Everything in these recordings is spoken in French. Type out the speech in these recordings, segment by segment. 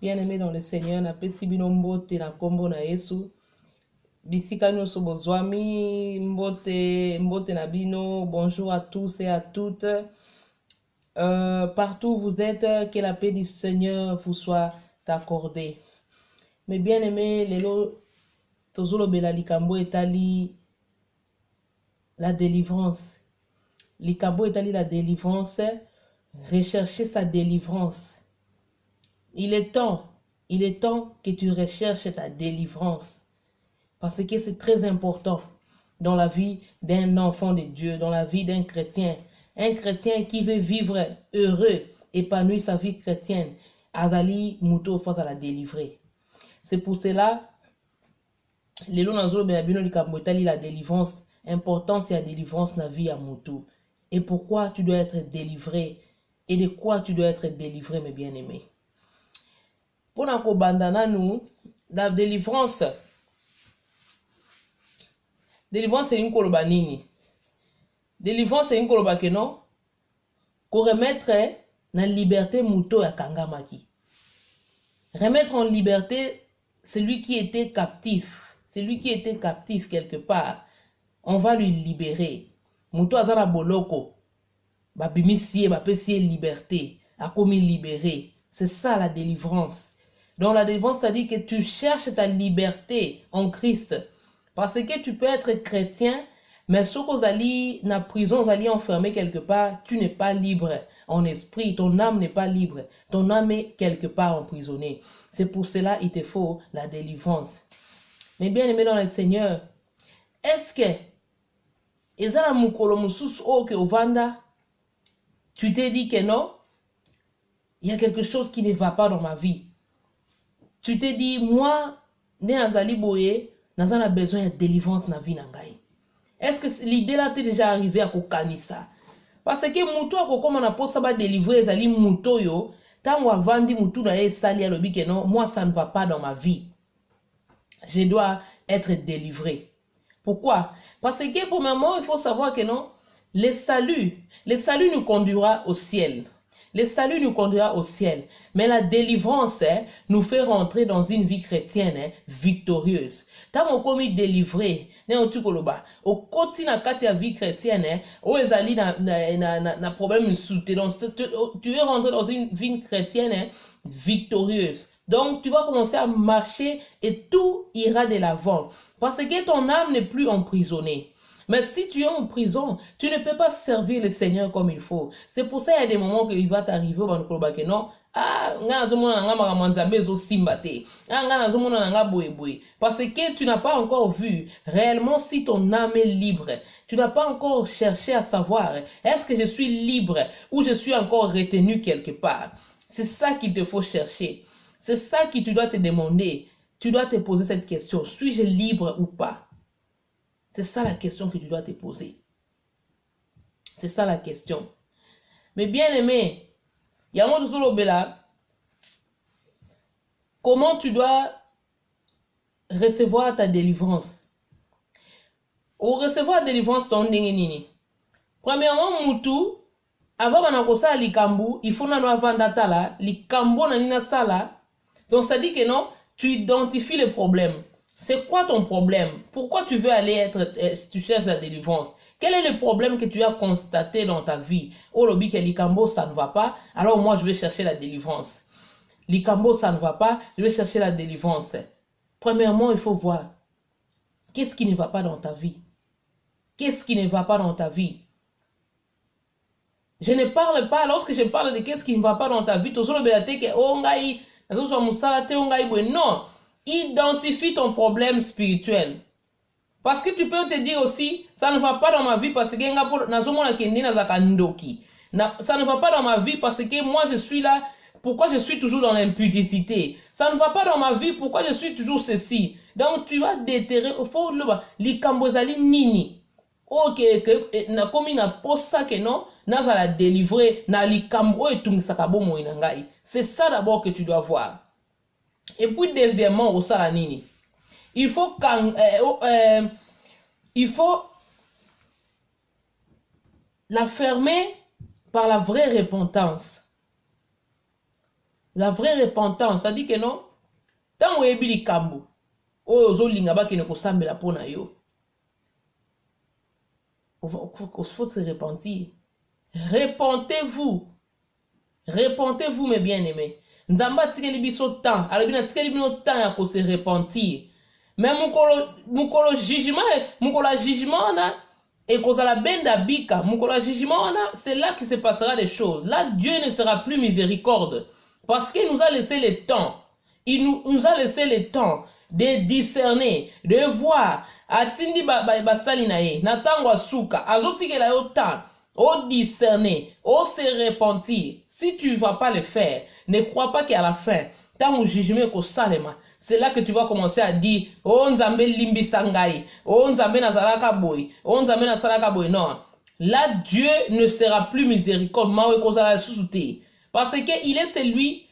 Bien-aimé dans le Seigneur, na pesi bino mbote na kombo na Yesu. Bisika nyonso bozwami, mbote na bino. Bonjour à tous et à toutes. Partout où vous êtes, que la paix du Seigneur vous soit accordée. Mais bien-aimé, lelo tozolo bela likambo etali la délivrance. Likambo etali la délivrance. Rechercher sa délivrance. Il est temps que tu recherches ta délivrance. Parce que c'est très important dans la vie d'un enfant de Dieu, dans la vie d'un chrétien. Un chrétien qui veut vivre heureux, épanouir sa vie chrétienne. Azali muto face à la délivrer. C'est pour cela, lelo nazolo benabino likambo etali la délivrance. Important c'est la délivrance na vie à muto. Et pourquoi tu dois être délivré? Et de quoi tu dois être délivré, mes bien-aimés? Pour nous bandana nous, la délivrance. Délivrance c'est une koloba nini. Délivrance c'est une koloba que non. Qu'on remettre na liberté muto ya kangamaki. Remettre en liberté celui qui était captif. Celui qui était captif quelque part. On va lui libérer. Muto azana boloko. Babimisie, bapesie liberté. A commis libéré. C'est ça la délivrance. Donc la délivrance, c'est-à-dire que tu cherches ta liberté en Christ. Parce que tu peux être chrétien, mais si vous allez dans la prison, vous allez enfermer quelque part, tu n'es pas libre en esprit. Ton âme n'est pas libre. Ton âme est quelque part emprisonnée. C'est pour cela qu'il te faut la délivrance. Mais bien aimé dans le Seigneur, est-ce que ezala mukolo mususu oke ovanda, tu t'es dit que non, il y a quelque chose qui ne va pas dans ma vie. Tu t'es dit, moi, né azali boye, nazana besoin de délivrance na vie nangai. Est-ce que l'idée là t'est déjà arrivé à kokanisa? Parce que muto akokoma na posa ba délivrer ezali muto yo, tango avandi mutu na ye sali alobi que non, moi ça ne va pas dans ma vie. Je dois être délivré. Pourquoi? Parce que premièrement, il faut savoir que non, le salut nous conduira au ciel. Le salut nous conduira au ciel. Mais la délivrance nous fait rentrer dans une vie chrétienne victorieuse. Tant on commis délivré, au côté na kati ya vie chrétienne, où ezali na problème soutenance, tu es rentré dans une vie chrétienne victorieuse. Donc tu vas commencer à marcher et tout ira de l'avant. Parce que ton âme n'est plus emprisonnée. Mais si tu es en prison, tu ne peux pas servir le Seigneur comme il faut. C'est pour ça qu'il y a des moments qu'il va t'arriver au que non. Parce que tu n'as pas encore vu réellement si ton âme est libre. Tu n'as pas encore cherché à savoir est-ce que je suis libre ou je suis encore retenu quelque part. C'est ça qu'il te faut chercher. C'est ça que tu dois te demander. Tu dois te poser cette question. Suis-je libre ou pas? C'est ça la question que tu dois te poser. C'est ça la question. Mais bien aimé, comment tu dois recevoir ta délivrance? Ou recevoir la délivrance ton nini? Premièrement, mutu, avant banakosa likambu, il faut nano avanda la likambo na nina sala. Donc ça dit que non, tu identifies le problème. C'est quoi ton problème? Pourquoi tu veux aller tu cherches la délivrance? Quel est le problème que tu as constaté dans ta vie? Oh, le bique likambo, ça ne va pas. Alors moi, je vais chercher la délivrance. Likambo, ça ne va pas. Je vais chercher la délivrance. Premièrement, il faut voir. Qu'est-ce qui ne va pas dans ta vie? Qu'est-ce qui ne va pas dans ta vie? Je ne parle pas, lorsque je parle de qu'est-ce qui ne va pas dans ta vie, non. Identifie ton problème spirituel. Parce que tu peux te dire aussi, ça ne va pas dans ma vie parce que ça ne va pas dans ma vie parce que moi je suis là, pourquoi je suis toujours dans l'impudicité? Ça ne va pas dans ma vie, pourquoi je suis toujours ceci? Donc tu vas déterrer, il faut le likambozali nini. Ok, na komi na posa que non, na za la délivrer, na likambo et tout sakabo mo inangai. C'est ça d'abord que tu dois voir. Et puis deuxièmement, au salanini, il faut la fermer par la vraie repentance. La vraie repentance, ça dit que non. Tant que vous avez kambu, oh zolinga ba kene ko sambela pona yo. Il faut se repentir. Repentez-vous. Repentez-vous mes bien-aimés. Nzamba tikeli biso temps, alobina tikeli bino temps ya ko se repentir. Mais mukolo jugement na et cause la benda bika, mukolo jugement na, c'est là que se passera des choses. Là Dieu ne sera plus miséricorde parce qu'il nous a laissé le temps. Il nous a laissé le temps de discerner, de voir. Atindi basali na ye, natangwa suka, azotikela yo temps, au discerner, au se repentir. Si tu ne vas pas le faire, ne crois pas qu'à la fin, tant au jugement ko salema, c'est là que tu vas commencer à dire, oh nzambe limbi sangai, oh nzambe nazalaka boy, oh nzambe nazalaka boy. Non, là Dieu ne sera plus miséricorde, parce que il est celui,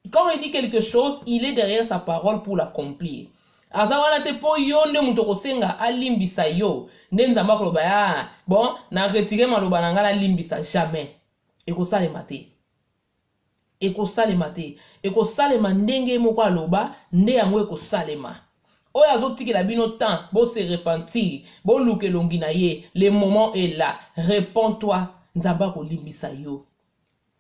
quand il dit quelque chose, il est derrière sa parole pour l'accomplir. Azawana te po yonde mutoko senga alimbisa yo nenzamba ko ba bon na retirer maloba na ngala limbisa jamais eko sale mate eko sale mandenge moko aloba nde yango eko salema oya azotikela bino temps bo se repentir bo luke longi na ye le moment est là réponds-toi nzamba ko limbisa yo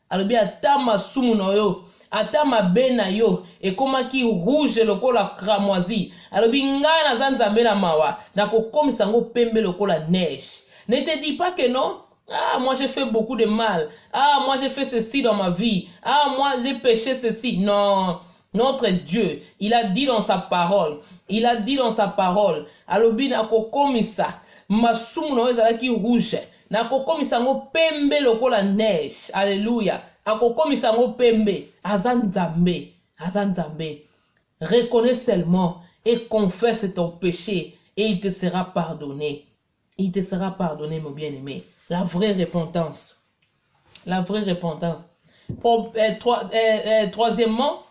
alobi ata masumu na yo ata mabe na yo ekomaki rouge lokola cramoisi alobi ngai naza nzambe na mawa nakokomisa yango pembe lokola neige. Ne te dis pas que non. Ah, moi j'ai fait beaucoup de mal. Ah, moi j'ai fait ceci dans ma vie. Ah, moi j'ai péché ceci. Non, notre Dieu, il a dit dans sa parole, alobi nakokomisa masumu na yo ezalaki rouge nakokomisa yango pembe lokola neige. Alléluia. Akokomisa ngo pembe, azanzambe. Reconnais seulement et confesse ton péché et il te sera pardonné. Il te sera pardonné, mon bien-aimé. La vraie repentance. Troisièmement,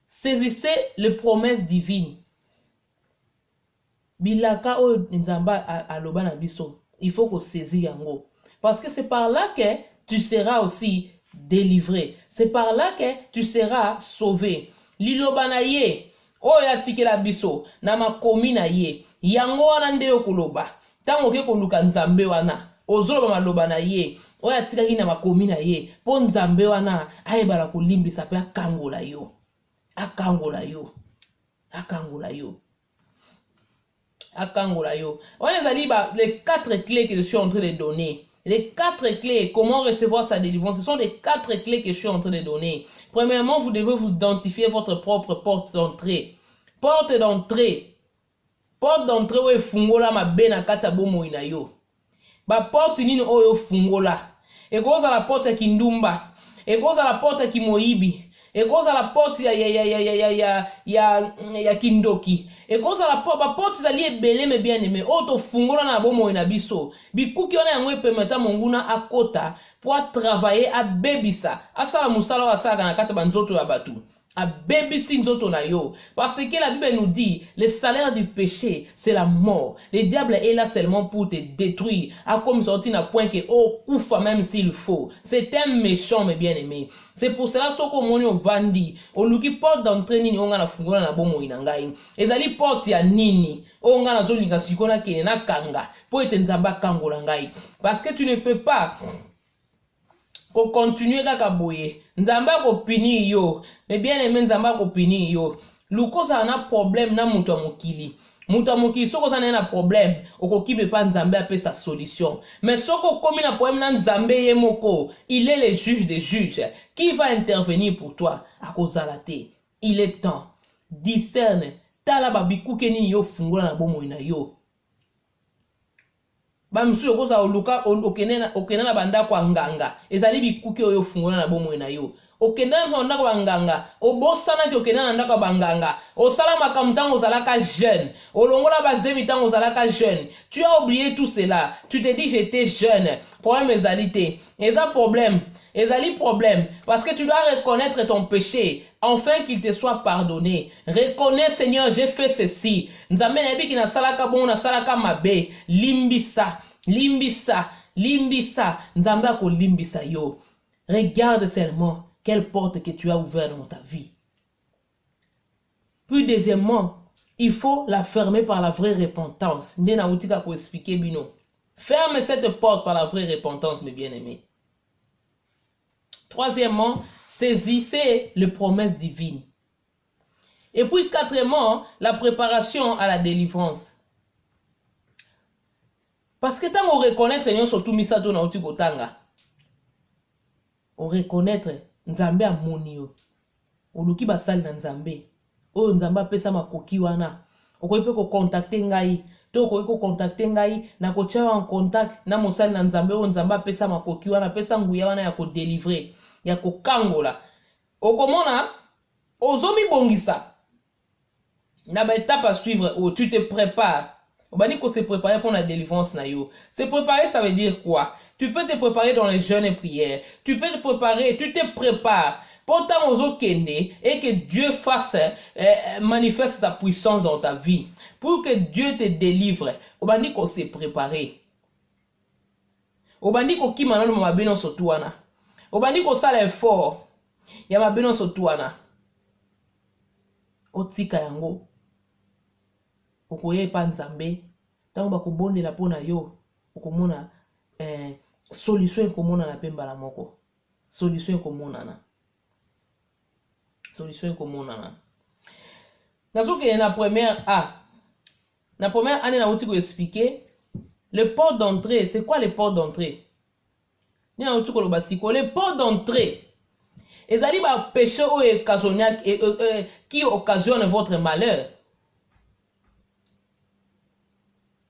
saisissez les promesses divines. Bilaka o nzamba aloba na biso. Il faut qu'on saisisse yango. Parce que c'est par là que tu seras aussi délivré. C'est par là que tu seras sauvé. Liloba na ye, oya tikela biso, na makomi na ye, yango wana nde okuloba. Tango ke koluka nzambe wana, ozoloba maloba na ye, oya tikaki na makomi na ye, po nzambe wana, ayebala kolimbisa pe akangola yo. On les a dit, les 4 clés que je suis en train de donner. Les 4 clés, comment recevoir sa délivrance, ce sont les 4 clés que je suis en train de donner. Premièrement, vous devez vous identifier votre propre porte d'entrée. Porte d'entrée où est fungola ma bena kata bomo inayo. Ba porte nini oyo fungola. Et cause à la porte qui ndumba. Et cause à la porte qui moibi. Et cause à la porte ya kindoki. Et cause à la porte zali ebele me bien aimé. Oto fungola na bomo ina biso. Bikuki ona yango permettre monguna akota pour travailler à bebisa. Asala musala wa saka na kata banzoto ya batu. A bebisi nzoto na yo. Parce que la Bible nous dit, le salaire du péché, c'est la mort. Le diable est là seulement pour te détruire. A comme sorti na point que, oh, koufa même s'il faut. C'est un méchant, mes bien-aimés. C'est pour cela, soko moni o vandi, o luki porte d'entrée nini, onga na fungola na bomo inangai. Ezali porte ya nini, onga na zolinga sikona kene na kanga, po ete nzamba kangola ngai. Parce que tu ne peux pas ko continuer kaka boye. Nzamba ko pini yo. Mais bien aimé nzamba ko pini yo. Luko sa na problème na mutu mokili. Mutu mokili soko sa na problème, okokibe pa nzambe ape sa solution. Mais soko komi na problème na nzambe ye moko, il est le juge des juges. Qui va intervenir pour toi? Akozalate. Il est temps. Discerne. Tala babikuke nini yo fungola na bomo ina yo. Ba msu koza oluka okenena banda kwa nganga ezali bikuke oyo fungola na bomo na yo okenena banda kwa nganga obosana ki okenena ndaka banganga osala makamtango zalaka jeune olongola bazemi tango zalaka jeune. Tu as oublié tout cela. Tu te dis j'étais jeune. Problème ezalité. Eza problème. Ezali problème parce que tu dois reconnaître ton péché afin qu'il te soit pardonné. Reconnais, Seigneur, j'ai fait ceci. Nzambe na biki na salaka bon na salaka mabe. Limbisa. Nzambe ko limbisa yo. Regarde seulement Quelle porte que tu as ouverte dans ta vie? Puis deuxièmement, il faut la fermer par la vraie repentance. Ndena utika pour expliquer bino. Ferme cette porte par la vraie repentance, mes bien-aimés. Troisièmement, saisissez les promesses divines. Et puis quatrièmement, la préparation à la délivrance. Parce que tant on reconnaître nous surtout misato na uti kotanga. On reconnaître Nzambe amoni yo. Oluki basali na Nzambe. O Nzambe apesa makoki wana. Okoki pe ko contacter ngai. To okoki ko contacter ngai na ko tia en contact na mosali na Nzambe o Nzambe apesa makoki wana, apesa nguya wana ya ko délivrer, ya ko kangola. Okomona ozomi bongisa. Na ba étape à suivre où tu te prépares. Obani ko se préparer pour la délivrance na yo. Se préparer, ça veut dire quoi? Tu peux te préparer dans les jeûnes et prières. Tu peux te préparer, tu te prépares. Pourtant aux autres et que Dieu fasse manifeste sa puissance dans ta vie. Pour que Dieu te délivre. Obani ko se préparer. Obani ko kimana no mabino sotuana. Obani ko sala effort. Ya mabino sotuana. Otika yango. Okoye pa Nzambe. Tango bakobondela pona yo. Okomona solution komona na pemba la moko. Solution komona na. Solution komona na. Nazoke na première A. Na première année na outi ko expliquer le port d'entrée. C'est quoi le port d'entrée? Ni na outi ko lo basiko le port d'entrée. Ezali ba péché ou qui occasionne votre malheur.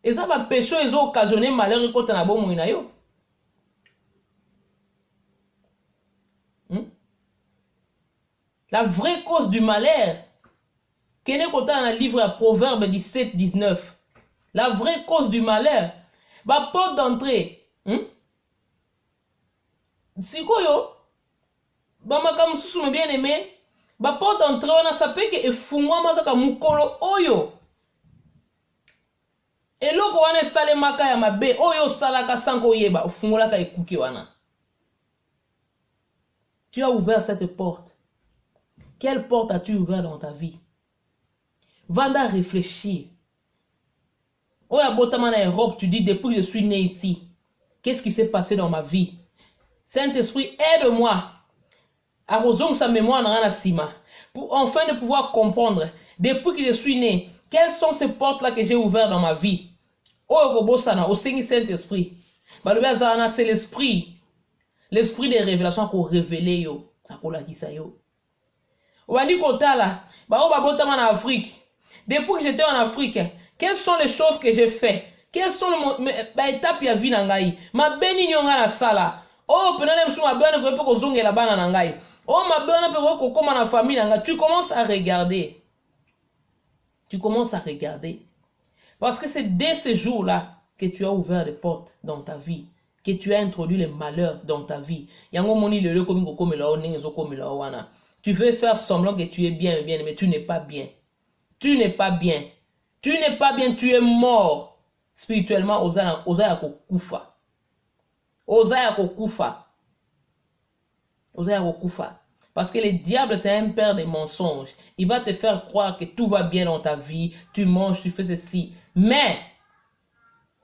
Ezali ba péché ils ont occasionné malheur quand na bomo ina yo. La vraie cause du malheur, qu'elle est dans le livre Proverbe 17, 19. La vraie cause du malheur, la porte d'entrée. Si quoi yo, comme sous bien aimé, la porte d'entrée on a sapé que efungwa maka mukolo oyo. Et loko wana sale maka ya mabe oyo salaka sanko yeba ufungola ka ekuki wana. Tu as ouvert cette porte. Quelle porte as-tu ouvert dans ta vie? Va réfléchir. Oh, à Botama en Europe, tu dis depuis que je suis né ici, qu'est-ce qui s'est passé dans ma vie? Saint-Esprit, aide-moi à rejoindre sa mémoire dans la cima, pour enfin de pouvoir comprendre, depuis que je suis né, quelles sont ces portes-là que j'ai ouvertes dans ma vie? Oh, au Seigneur Saint-Esprit, c'est l'esprit des révélations qu'on révèle yo, yo. Depuis que j'étais en Afrique, quelles sont les choses que j'ai fait? Quelles sont les étapes ya vie nangai? Ma beni nyonga na sala. Oh, penane msu ma beni ko pe zonge la bana nangai. Oh, ma beni pe ko koma na famille nangai. Tu commences à regarder. Tu commences à regarder. Parce que c'est dès ce jour-là que tu as ouvert les portes dans ta vie, que tu as introduit les malheurs dans ta vie. Yango moni le komi ko komela o nenzo komela wana. Tu veux faire semblant que tu es bien, mais tu n'es pas bien. Tu n'es pas bien. Tu n'es pas bien, tu es mort. Spirituellement, Osaya kokufa. Osaya kokufa. Osaya kokufa. Parce que le diable, c'est un père des mensonges. Il va te faire croire que tout va bien dans ta vie. Tu manges, tu fais ceci. Mais,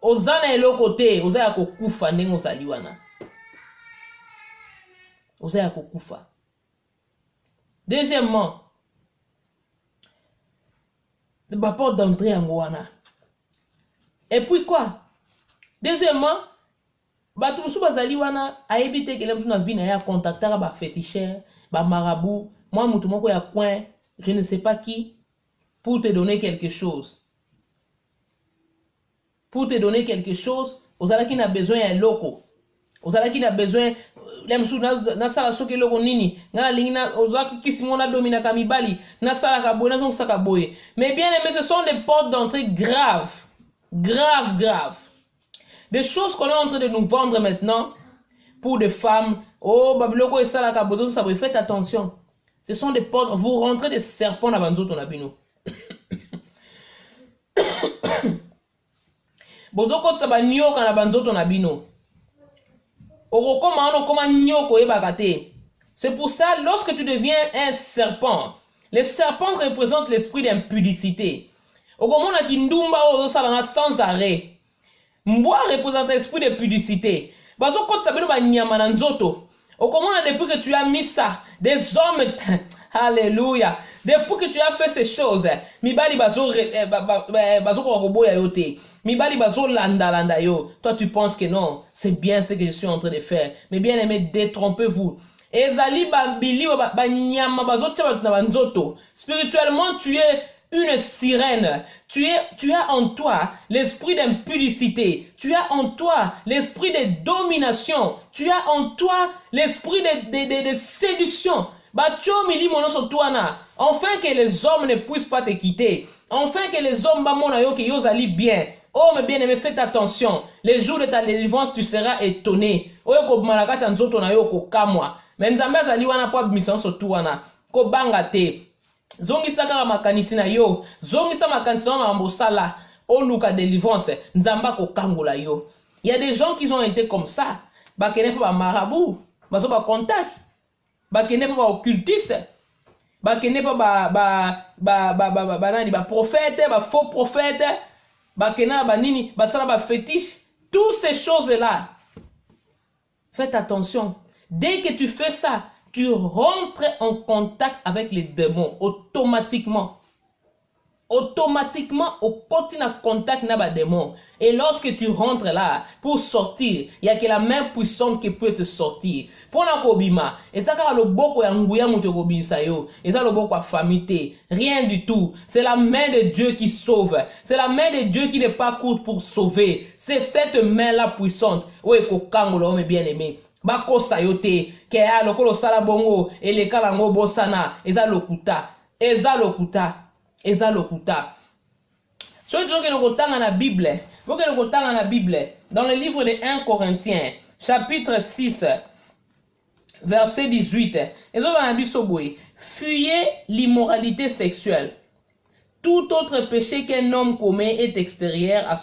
Osana est l'autre côté. Osaya kokufa, nengo saliwana. Osaya kokufa. Deuxièmement, la porte d'entrée en Guana. Et puis quoi? Deuxièmement, Batumusu bazali wana a évité que les gens viennent à contacter ba féticheur, ba marabout, moi mutumoko ya coin, je ne sais pas qui, pour te donner quelque chose. Pour te donner quelque chose, aux ala qui n'a besoin d'un loco. Aux ala qui n'a besoin lemsu na sala soke loko nini na lingina ozaki kisimona domina kamibali na sala ka boye na son saka boye. Mais bien aimé, ce sont des portes d'entrée graves. Graves. Des choses qu'on est en train de nous vendre maintenant pour des femmes. Oh, babiloko et sala ka boye ça boye, faites attention. Ce sont des portes, vous rentrez des serpents dans banzo ton abino. Bozoko tsaba nyoka na banzo ton abino. Okokoma ono koma nyoko ebakate. C'est pour ça, lorsque tu deviens un serpent, les serpents représentent l'esprit d'impudicité. Au moment où Kindumba sans arrêt, Mboa représente l'esprit d'impudicité. Bazo quand ça veut nyama na nzoto. Au comment depuis que tu as mis ça, des hommes, alléluia, depuis que tu as fait ces choses, mibali bazo koboya yote, mibali bazo landa yo. Toi tu penses que non, c'est bien ce que je suis en train de faire. Mais bien aimé, détrompez-vous. Ezali babili ba nyama bazo tshaba na nzoto. Spirituellement, tu es une sirène. Tu as en toi l'esprit d'impudicité. Tu as en toi l'esprit de domination. Tu as en toi l'esprit de séduction. Enfin que les hommes ne puissent pas te quitter. Enfin que les hommes allient bien. Oh, mais bien aimé, faites attention. Les jours de ta délivrance, tu seras étonné. Mais nzambe azali wana po mission surtout wana. Ko banga te. Zongisa kaka makanisi na yo, zongisa makanisi na mambosala, oluka délivrance, nzamba ko kangola yo. Il y a des gens qui ont été comme ça, bakene pa ba marabout, baso ba contact, bakene pa ba occultiste, bakene pa ba prophète, ba faux prophète, bakena ba nini, basala ba fétiche, toutes ces choses là. Faites attention. Dès que tu fais ça, tu rentres en contact avec les démons automatiquement. Automatiquement, au continue en contact avec les démons. Et lorsque tu rentres là, pour sortir, il n'y a que la main puissante qui peut te sortir. Pour la kobima, et ça quand le boko ya nguya muto kobisa yo, et ça le boko a famité, rien du tout. C'est la main de Dieu qui sauve. C'est la main de Dieu qui n'est pas courte pour sauver. C'est cette main là puissante. Ouais, kokango l'homme bien aimé. Bako sayote ke a lokolo sala bongo ele kala ngo bosana eza lokuta so tu que nous dans la Bible dans le livre de 1 Corinthiens chapitre 6 verset 18 fuyez l'immoralité sexuelle. Tout autre péché qu'un homme commet est extérieur à